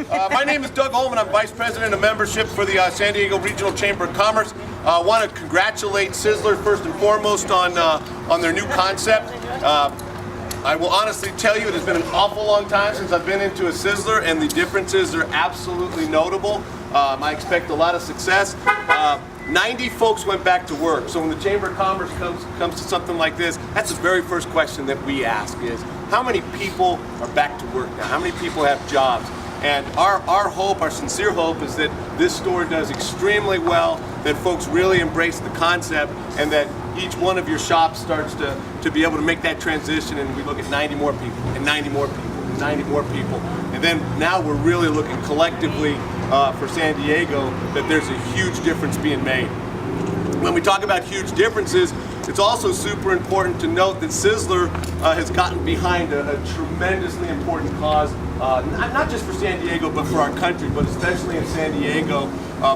My name is Doug Holman. I'm Vice President of Membership for the San Diego Regional Chamber of Commerce. I want to congratulate Sizzler first and foremost on their new concept. I will honestly tell you it has been an awful long time since I've been into a Sizzler, and the differences are absolutely notable. I expect a lot of success. 90 folks went back to work. So when the Chamber of Commerce comes to something like this, that's the very first question that we ask is, how many people are back to work now? How many people have jobs? And our hope, our sincere hope, is that this store does extremely well, that folks really embrace the concept, and that each one of your shops starts to be able to make that transition, and we look at 90 more people, and 90 more people, and 90 more people. And then now we're really looking collectively for San Diego that there's a huge difference being made. When we talk about huge differences, it's also super important to note that Sizzler has gotten behind a tremendously important cause, not just for San Diego, but for our country, but especially in San Diego.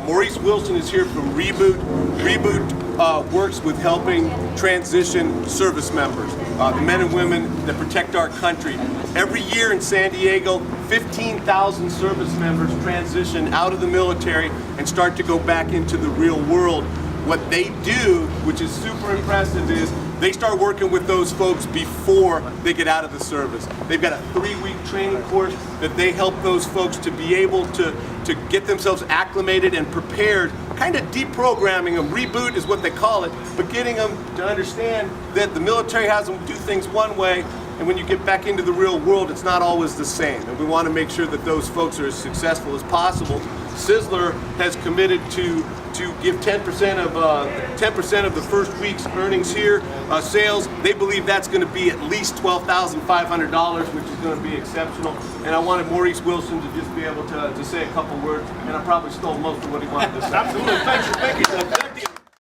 Maurice Wilson is here from REBOOT. REBOOT works with helping transition service members, the men and women that protect our country. Every year in San Diego, 15,000 service members transition out of the military and start to go back into the real world. What they do, which is super impressive, is they start working with those folks before they get out of the service. They've got a 3-week training course that they help those folks to be able to get themselves acclimated and prepared, kind of deprogramming them. Reboot is what they call it, but getting them to understand that the military has them do things one way, and when you get back into the real world, it's not always the same. And we want to make sure that those folks are as successful as possible. Sizzler has committed to give 10% of the first week's earnings here, sales. They believe that's going to be at least $12,500, which is going to be exceptional. And I wanted Maurice Wilson to just be able to say a couple words, and I probably stole most of what he wanted to say. Absolutely. Thank you.